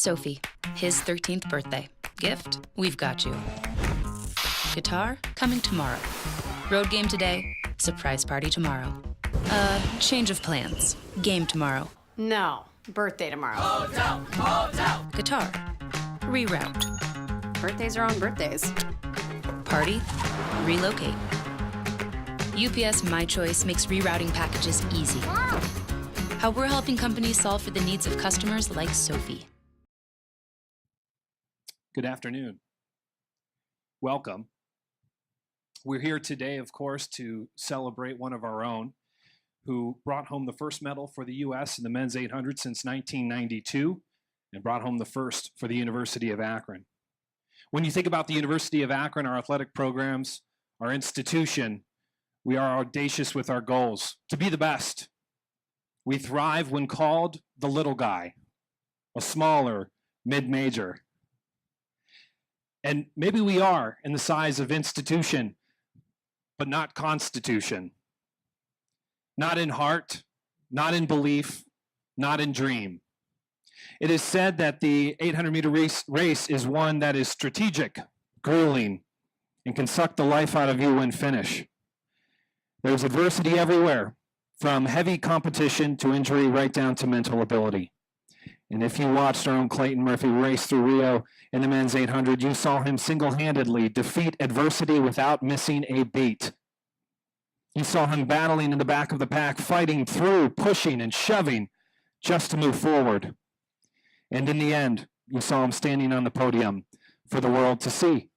Sophie, his 13th birthday. Gift? We've got you. Guitar? Coming tomorrow. Road game today? Surprise party tomorrow. Change of plans. Game tomorrow. No, birthday tomorrow. Hotel, hotel. Guitar? Reroute. Birthdays are on birthdays. Party? Relocate. UPS My Choice makes rerouting packages easy. How we're helping companies solve for the needs of customers like Sophie. Good afternoon. Welcome. We're here today, of course, to celebrate one of our own who brought home the first medal for the U.S. in the men's 800 since 1992 and brought home the first for the University of Akron. When you think about the University of Akron, our athletic programs, our institution, we are audacious with our goals to be the best. We thrive when called the little guy, a smaller mid-major. And maybe we are in the size of institution, but not constitution. Not in heart, not in belief, not in dream. It is said that the 800-meter race is one that is strategic, grueling, and can suck the life out of you when finished. There's adversity everywhere, from heavy competition to injury right down to mental ability. And if you watched our own Clayton Murphy race through Rio in the men's 800, you saw him single-handedly defeat adversity without missing a beat. You saw him battling in the back of the pack, fighting through, pushing and shoving just to move forward. And in the end, you saw him standing on the podium for the world to see.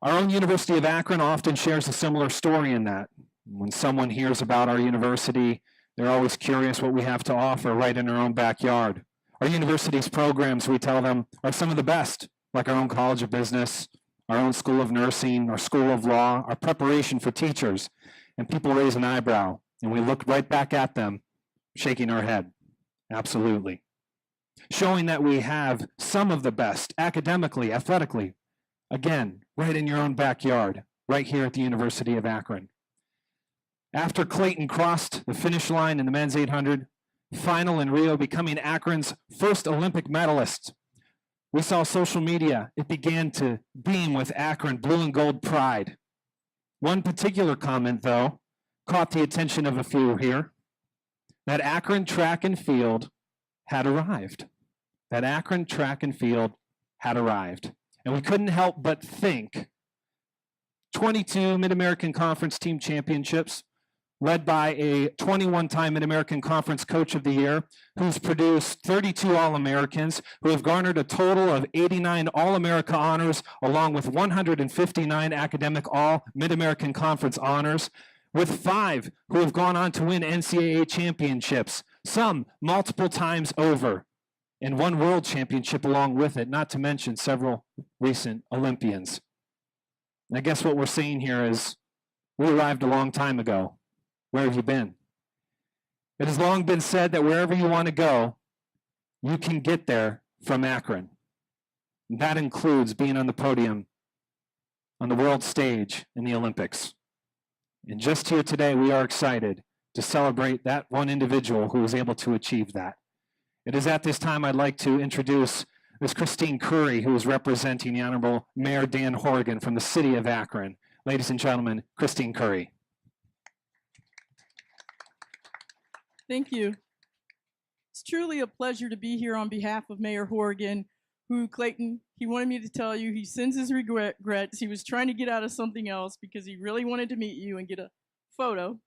Our own University of Akron often shares a similar story in that. When someone hears about our university, they're always curious what we have to offer right in our own backyard. Our university's programs, we tell them, are some of the best, like our own College of Business, our own School of Nursing, our School of Law, our preparation for teachers. And people raise an eyebrow, and we look right back at them, shaking our head. Absolutely. Showing that we have some of the best, academically, athletically, again, right in your own backyard, right here at the University of Akron. After Clayton crossed the finish line in the men's 800 final in Rio, becoming Akron's first Olympic medalist, we saw social media. It began to beam with Akron blue and gold pride. One particular comment, though, caught the attention of a few here, that Akron track and field had arrived. That Akron track and field had arrived. And we couldn't help but think 22 Mid-American Conference team championships, led by a 21-time Mid-American Conference Coach of the Year, who's produced 32 All-Americans, who have garnered a total of 89 All-America honors, along with 159 academic All-Mid-American Conference honors, with 5 who have gone on to win NCAA championships, some multiple times over, and 1 world championship along with it, not to mention several recent Olympians. And I guess what we're seeing here is we arrived a long time ago. Where have you been? It has long been said that wherever you want to go, you can get there from Akron. And that includes being on the podium on the world stage in the Olympics. And just here today, we are excited to celebrate that one individual who was able to achieve that. It is at this time I'd like to introduce Ms. Christine Curry, who is representing the Honorable Mayor Dan Horgan from the city of Akron. Ladies and gentlemen, Christine Curry. Thank you. It's truly a pleasure to be here on behalf of Mayor Horgan, who, Clayton, he wanted me to tell you he sends his regrets. He was trying to get out of something else because he really wanted to meet you and get a photo.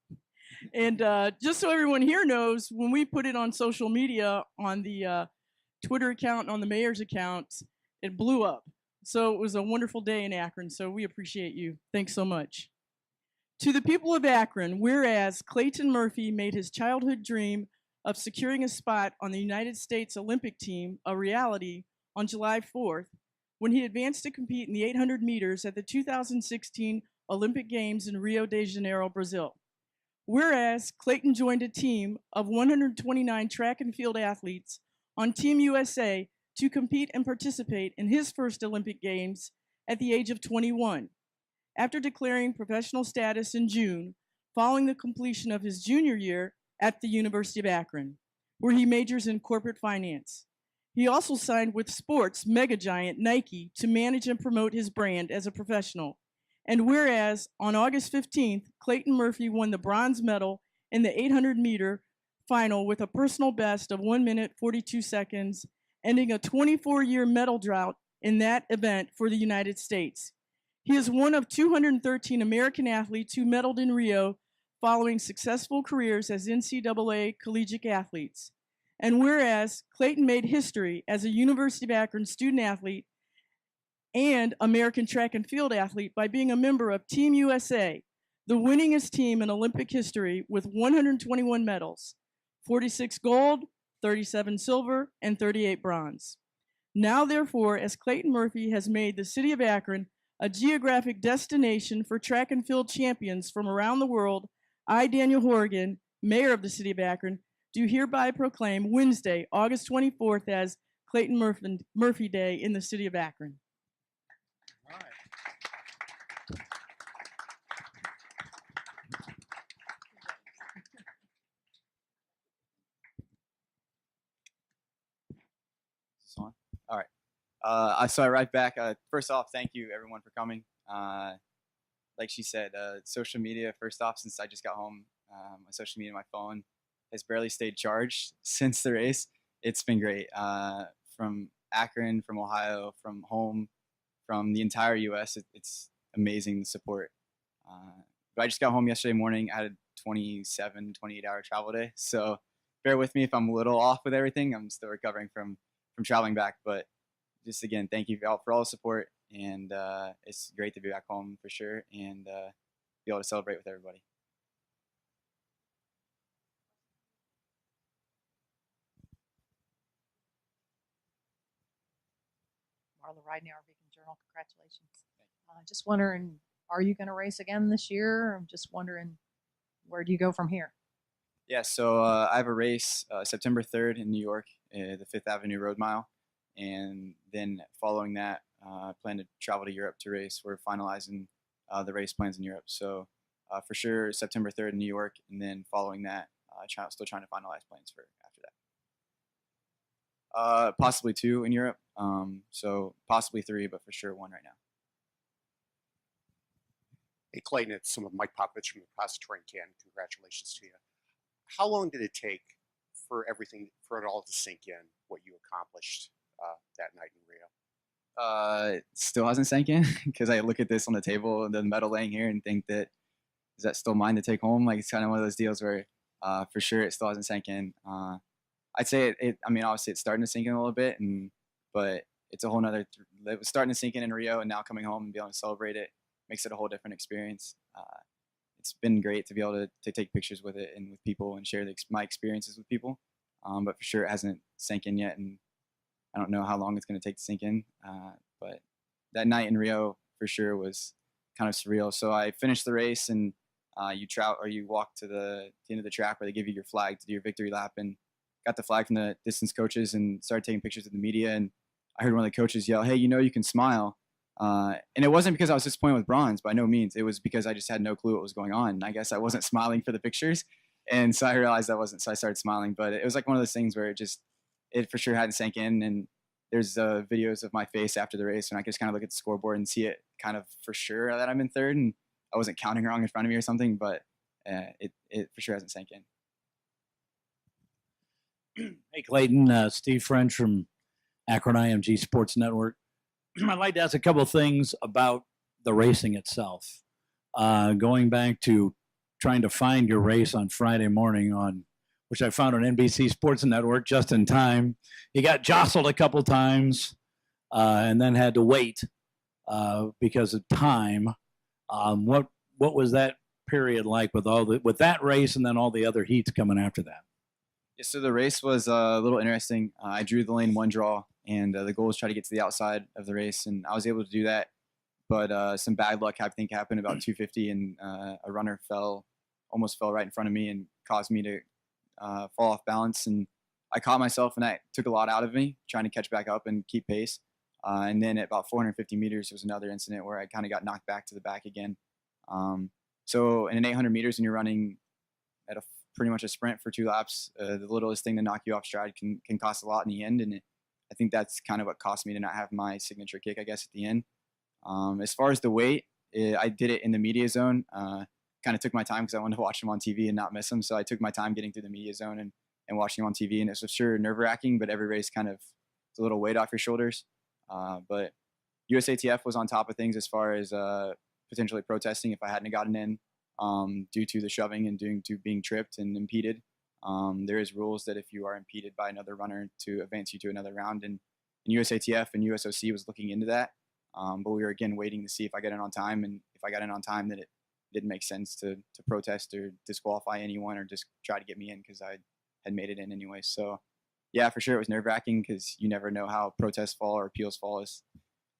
And just so everyone here knows, when we put it on social media, on the Twitter account and on the mayor's account, it blew up. So it was a wonderful day in Akron, so we appreciate you. Thanks so much. To the people of Akron, whereas Clayton Murphy made his childhood dream of securing a spot on the United States Olympic team a reality on July 4th, when he advanced to compete in the 800 meters at the 2016 Olympic Games in Rio de Janeiro, Brazil. Whereas Clayton joined a team of 129 track and field athletes on Team USA to compete and participate in his first Olympic Games at the age of 21. After declaring professional status in June, following the completion of his junior year at the University of Akron, where he majors in corporate finance. He also signed with sports mega giant Nike to manage and promote his brand as a professional. And whereas on August 15th, Clayton Murphy won the bronze medal in the 800-meter final with a personal best of 1 minute 42 seconds, ending a 24-year medal drought in that event for the United States. He is one of 213 American athletes who medaled in Rio following successful careers as NCAA collegiate athletes. And whereas Clayton made history as a University of Akron student athlete and American track and field athlete by being a member of Team USA, the winningest team in Olympic history with 121 medals, 46 gold, 37 silver, and 38 bronze. Now, therefore, as Clayton Murphy has made the city of Akron a geographic destination for track and field champions from around the world, I, Daniel Horrigan, mayor of the city of Akron, do hereby proclaim Wednesday, August 24th as Clayton Murphy Day in the city of Akron. All right. Is this on? All right. So I arrived back. First off, thank you everyone for coming. Like she said, social media, first off, since I just got home, my social media, my phone has barely stayed charged since the race. It's been great. From Akron, from Ohio, from home, from the entire U.S., it's amazing the support. But I just got home yesterday morning. I had a 28-hour travel day. So bear with me if I'm a little off with everything. I'm still recovering from traveling back. But just again, thank you for all the support. And it's great to be back home for sure and be able to celebrate with everybody. Marla Ridenour, Beacon Journal. Congratulations. Just wondering, are you going to race again this year? I'm just wondering, where do you go from here? Yeah, so I have a race September 3rd in New York, the Fifth Avenue Road Mile. And then following that, I plan to travel to Europe to race. We're finalizing the race plans in Europe. So for sure, September 3rd in New York. And then following that, still trying to finalize plans for after that. Possibly 2 in Europe. So possibly 3, but for sure 1 right now. Hey, Clayton, it's some of Mike Popovich from the Repository in Canton. Congratulations to you. How long did it take for it all to sink in, what you accomplished that night in Rio? Still hasn't sank in because I look at this on the table, the medal laying here, and think that, is that still mine to take home? Like, it's kind of one of those deals where for sure it still hasn't sank in. I'd say I mean, obviously it's starting to sink in a little bit, but it's a whole nother, it was starting to sink in Rio, and now coming home and being able to celebrate it makes it a whole different experience. It's been great to be able to take pictures with it and with people and share my experiences with people. But for sure it hasn't sank in yet, and I don't know how long it's going to take to sink in. But that night in Rio for sure was kind of surreal. So I finished the race, and you walk to the end of the track where they give you your flag to do your victory lap, and got the flag from the distance coaches and started taking pictures of the media. And I heard one of the coaches yell, "Hey, you can smile." And it wasn't because I was disappointed with bronze, by no means. It was because I just had no clue what was going on. I guess I wasn't smiling for the pictures. And so I realized I wasn't, so I started smiling. But it was like one of those things where it for sure hadn't sank in. And there's videos of my face after the race, and I can just kind of look at the scoreboard and see it kind of for sure that I'm in third, and I wasn't counting wrong in front of me or something, but it for sure hasn't sank in. Hey, Clayton, Steve French from Akron IMG Sports Network. I'd like to ask a couple of things about the racing itself. Going back to trying to find your race on Friday morning, which I found on NBC Sports Network just in time. You got jostled a couple times and then had to wait because of time. What was that period like with that race and then all the other heats coming after that? Yeah, so the race was a little interesting. I drew the lane 1 draw, and the goal was try to get to the outside of the race, and I was able to do that. But some bad luck, I think, happened about 250, and a runner almost fell right in front of me and caused me to fall off balance. And I caught myself, and that took a lot out of me, trying to catch back up and keep pace. And then at about 450 meters, there was another incident where I kind of got knocked back to the back again. So in an 800 meters, and you're running at pretty much a sprint for 2 laps, the littlest thing to knock you off stride can cost a lot in the end. And I think that's kind of what cost me to not have my signature kick, I guess, at the end. As far as the weight, I did it in the media zone. Kind of took my time because I wanted to watch him on TV and not miss him. So I took my time getting through the media zone and watching him on TV. And it's for sure nerve-wracking, but every race kind of it's a little weight off your shoulders. But USATF was on top of things as far as potentially protesting if I hadn't gotten in due to the shoving and due to being tripped and impeded. There is rules that if you are impeded by another runner to advance you to another round, and USATF and USOC was looking into that. But we were again waiting to see if I got in on time, and if I got in on time, that it didn't make sense to protest or disqualify anyone or just try to get me in because I had made it in anyway. So yeah, for sure it was nerve-wracking because you never know how protests fall or appeals fall. As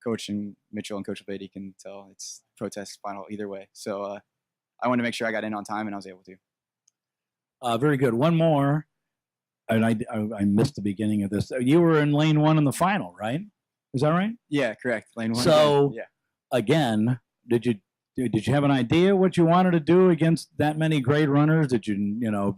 Coach and Mitchell and Coach Beatty can tell, it's protest final either way. So I wanted to make sure I got in on time, and I was able to. Very good. One more, and I missed the beginning of this. You were in lane 1 in the final, right? Is that right? Yeah, correct. Lane 1. So yeah. Again, did you have an idea what you wanted to do against that many great runners? Did you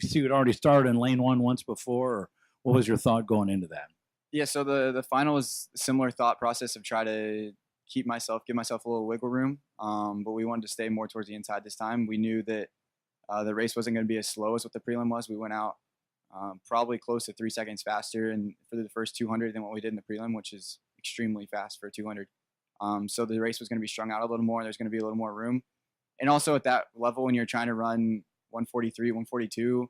see you'd already started in lane 1 once before, or what was your thought going into that? Yeah, so the final was a similar thought process of try to give myself a little wiggle room, but we wanted to stay more towards the inside this time. We knew that the race wasn't going to be as slow as what the prelim was. We went out probably close to 3 seconds faster and for the first 200 than what we did in the prelim, which is extremely fast for 200. So the race was going to be strung out a little more. There's going to be a little more room. And also at that level, when you're trying to run 143, 142,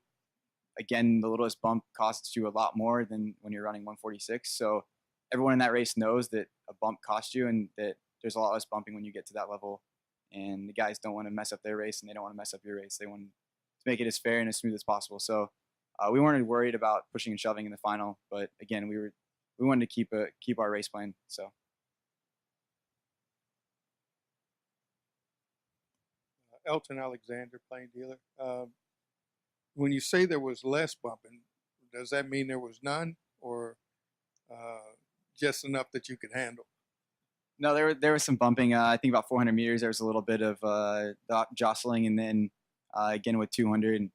again, the littlest bump costs you a lot more than when you're running 146. So everyone in that race knows that a bump costs you and that there's a lot less bumping when you get to that level. And the guys don't want to mess up their race, and they don't want to mess up your race. They want to make it as fair and as smooth as possible. So we weren't worried about pushing and shoving in the final, but again, we wanted to keep our race plan. So. Elton Alexander, Plain Dealer. When you say there was less bumping, does that mean there was none, or just enough that you could handle? No, there was some bumping. I think about 400 meters, there was a little bit of jostling, and then again with 200,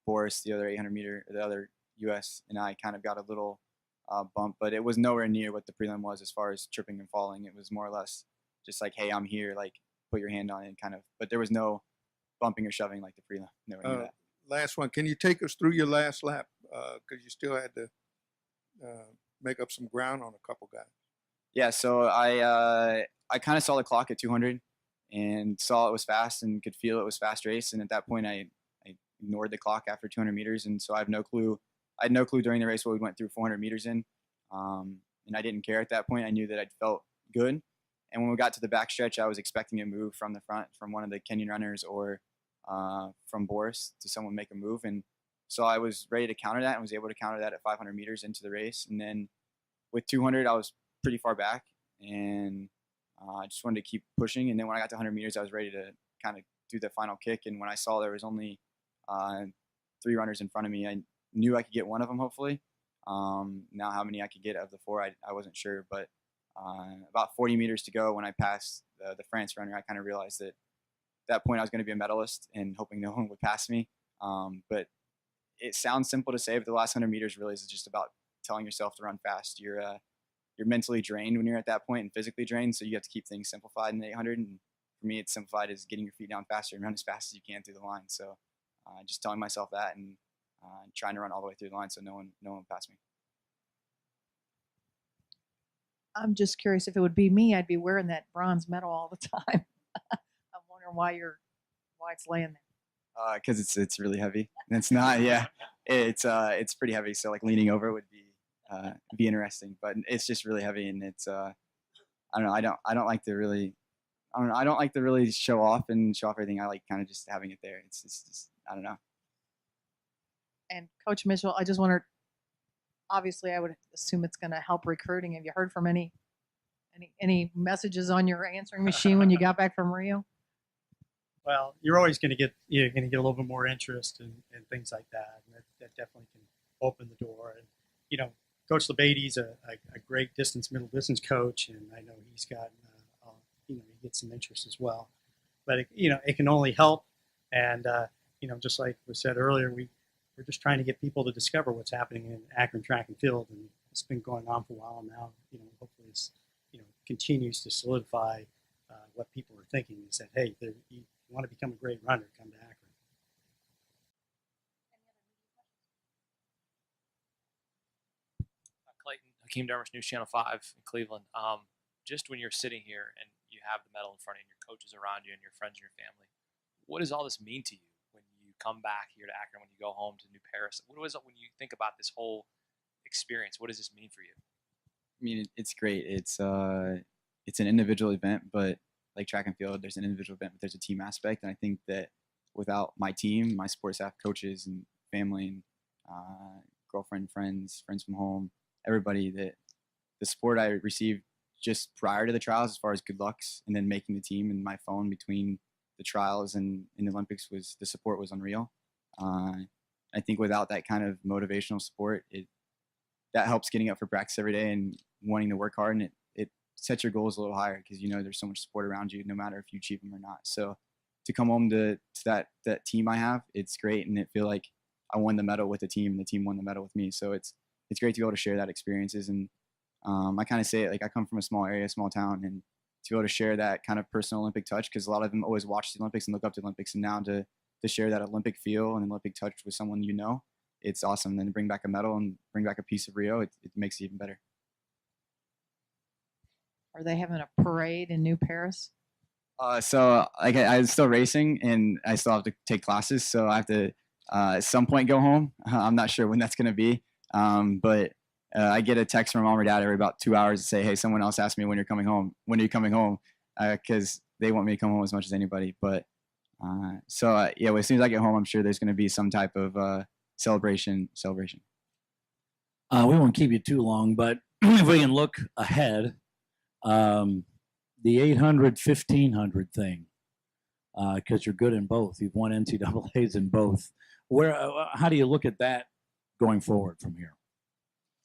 Boris, the other 800 meter, the other US, and I kind of got a little bump, but it was nowhere near what the prelim was as far as tripping and falling. It was more or less just like, hey, I'm here, like put your hand on it, kind of. But there was no bumping or shoving like the prelim. Nowhere near that. Last one. Can you take us through your last lap? Because you still had to make up some ground on a couple guys. Yeah, so I kind of saw the clock at 200 and saw it was fast and could feel it was fast race. And at that point, I ignored the clock after 200 meters. And so I had no clue during the race what we went through 400 meters in. And I didn't care at that point. I knew that I'd felt good. And when we got to the backstretch, I was expecting a move from the front, from one of the Kenyan runners or from Boris to someone make a move. And so I was ready to counter that and was able to counter that at 500 meters into the race. And then with 200, I was pretty far back and I just wanted to keep pushing. And then when I got to 100 meters, I was ready to kind of do the final kick. And when I saw there was only 3 runners in front of me, I knew I could get one of them, hopefully. Now how many I could get of the 4, I wasn't sure. But about 40 meters to go when I passed the France runner, I kind of realized that at that point I was going to be a medalist and hoping no one would pass me. But it sounds simple to say, but the last 100 meters really is just about telling yourself to run fast. You're mentally drained when you're at that point and physically drained, so you have to keep things simplified in the 800. And for me, it's simplified as getting your feet down faster and run as fast as you can through the line. So just telling myself that and trying to run all the way through the line so no one passed me. I'm just curious, if it would be me, I'd be wearing that bronze medal all the time. I'm wondering why it's laying there. Because it's really heavy. It's not, yeah. It's pretty heavy. So like leaning over would be interesting, but it's just really heavy, and it's I don't know. I don't like to really show off everything. I like kind of just having it there. It's just I don't know. And Coach Mitchell, I just wondered. Obviously, I would assume it's going to help recruiting. Have you heard from any messages on your answering machine when you got back from Rio? Well, you're always going to get a little bit more interest and things like that, and that definitely can open the door. And Coach LeBaty's a great middle distance coach, and I know he's got he gets some interest as well. But it can only help, and just like was said earlier, we're just trying to get people to discover what's happening in Akron track and field, and it's been going on for a while now. Hopefully it's continues to solidify what people are thinking is that hey, you want to become a great runner, come to Akron. Clayton, Hakeem Dermish, News Channel 5 in Cleveland. Just when you're sitting here and you have the medal in front of you and your coaches around you and your friends and your family, what does all this mean to you when you come back here to Akron, when you go home to New Paris? What is it when you think about this whole experience? What does this mean for you? I mean, it's great. It's an individual event, but like track and field, there's an individual event, but there's a team aspect. And I think that without my team, my sports staff, coaches, and family, and girlfriend, friends from home, everybody, that the support I received just prior to the trials, as far as good lucks, and then making the team, and my phone between the trials and in the Olympics, the support was unreal. I think without that kind of motivational support, that helps getting up for practice every day and wanting to work hard, and it sets your goals a little higher because there's so much support around you, no matter if you achieve them or not. So to come home to that team I have, it's great, and it feel like I won the medal with the team, and the team won the medal with me. So it's great to be able to share that experiences. And I kind of say it like I come from a small area, small town, and to be able to share that kind of personal Olympic touch, because a lot of them always watch the Olympics and look up to the Olympics, and now to share that Olympic feel and Olympic touch with someone it's awesome. And then to bring back a medal and bring back a piece of Rio, it makes it even better. Are they having a parade in New Paris? So like I'm still racing, and I still have to take classes, so I have to at some point go home. I'm not sure when that's going to be, but I get a text from mom or dad every about 2 hours to say, hey, someone else asked me when you're coming home. When are you coming home? Because they want me to come home as much as anybody. But yeah, as soon as I get home, I'm sure there's going to be some type of celebration. We won't keep you too long, but if we can look ahead, the 800, 1500 thing, because you're good in both. You've won NCAAs in both. How do you look at that going forward from here?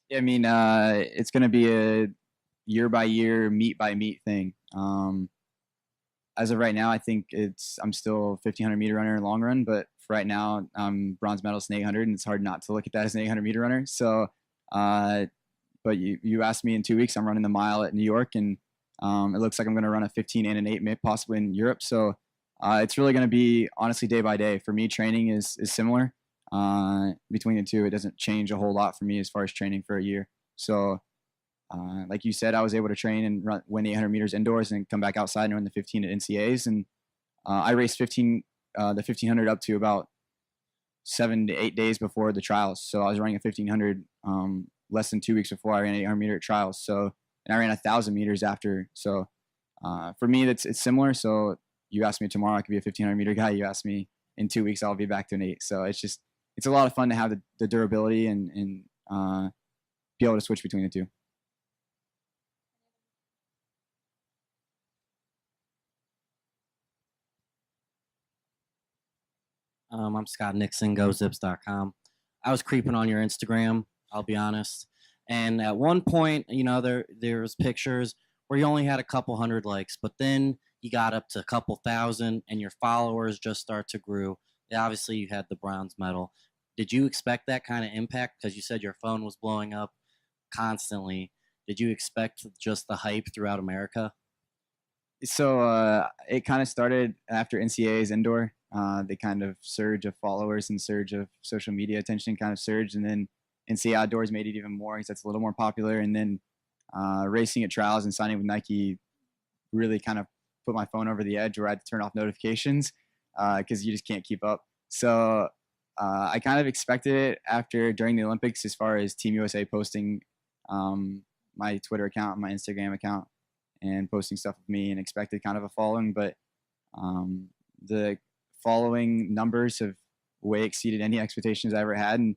Yeah, I mean, it's going to be a year by year, meet by meet thing. As of right now, I think I'm still 1500 meter runner in long run, but for right now, I'm bronze medalist in 800, and it's hard not to look at that as an 800 meter runner. So, but you asked me in 2 weeks, I'm running the mile at New York, and it looks like I'm going to run a 15 and an 8 possibly in Europe. So it's really going to be honestly day by day. For me, training is similar between the two. It doesn't change a whole lot for me as far as training for a year. So like you said, I was able to train and win the 800 meters indoors and come back outside and run the 15 at NCAAs. And I raced the 1500 up to about 7 to 8 days before the trials. So I was running a 1500 less than 2 weeks before I ran an 800 meter at trials. So, and I ran 1,000 meters after. So for me, it's similar. So you ask me tomorrow, I could be a 1500 meter guy. You ask me in 2 weeks, I'll be back to an 8. So it's a lot of fun to have the durability and be able to switch between the two. I'm Scott Nixon, GoZips.com. I was creeping on your Instagram, I'll be honest. And at one point, there was pictures where you only had a couple hundred likes, but then you got up to a couple thousand and your followers just start to grow. Obviously, you had the bronze medal. Did you expect that kind of impact? Because you said your phone was blowing up constantly. Did you expect just the hype throughout America? So it kind of started after NCAA's indoor. The kind of surge of followers and surge of social media attention kind of surged, and then NCAA outdoors made it even more because that's a little more popular. And then racing at trials and signing with Nike really kind of put my phone over the edge where I had to turn off notifications because you just can't keep up. So I kind of expected it during the Olympics as far as Team USA posting my Twitter account, my Instagram account, and posting stuff with me, and expected kind of a following. But the following numbers have way exceeded any expectations I ever had, and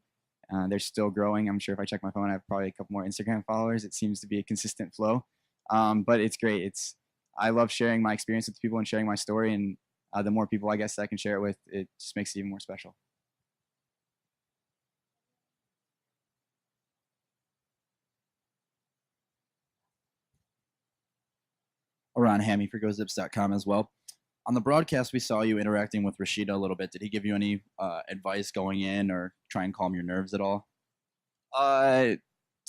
they're still growing. I'm sure if I check my phone, I have probably a couple more Instagram followers. It seems to be a consistent flow, but it's great. I love sharing my experience with people and sharing my story, and the more people I guess I can share it with, it just makes it even more special. Ron Hammy for GoZips.com as well. On the broadcast, we saw you interacting with Rashida a little bit. Did he give you any advice going in or try and calm your nerves at all?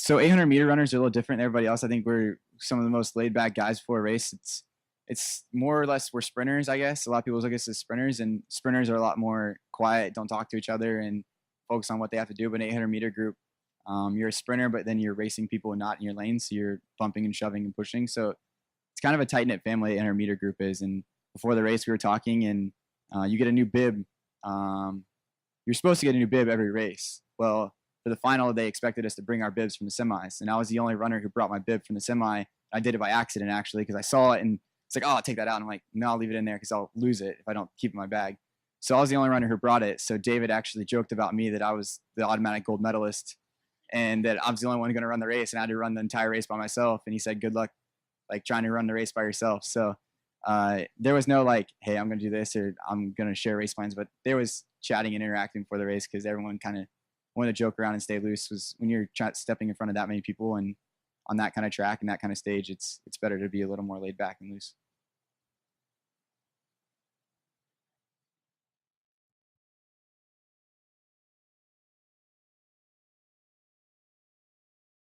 So 800 meter runners are a little different than everybody else. I think we're some of the most laid back guys before a race. It's more or less we're sprinters, I guess. A lot of people look at us as sprinters, and sprinters are a lot more quiet, don't talk to each other, and focus on what they have to do. But an 800 meter group, you're a sprinter, but then you're racing people not in your lane, so you're bumping and shoving and pushing. So it's kind of a tight knit family. 800 meter group is. And before the race, we were talking, and you get a new bib. You're supposed to get a new bib every race. Well, for the final, they expected us to bring our bibs from the semis, and I was the only runner who brought my bib from the semi. I did it by accident, actually, because I saw it and it's like, oh, I'll take that out. I'm like, no, I'll leave it in there because I'll lose it if I don't keep it in my bag. So I was the only runner who brought it. So David actually joked about me that I was the automatic gold medalist and that I was the only one going to run the race, and I had to run the entire race by myself. And he said, good luck, like trying to run the race by yourself. So there was no like, hey, I'm going to do this or I'm going to share race plans, but there was chatting and interacting for the race because everyone kind of wanted to joke around and stay loose. Was when you're stepping in front of that many people and on that kind of track and that kind of stage, it's better to be a little more laid back and loose.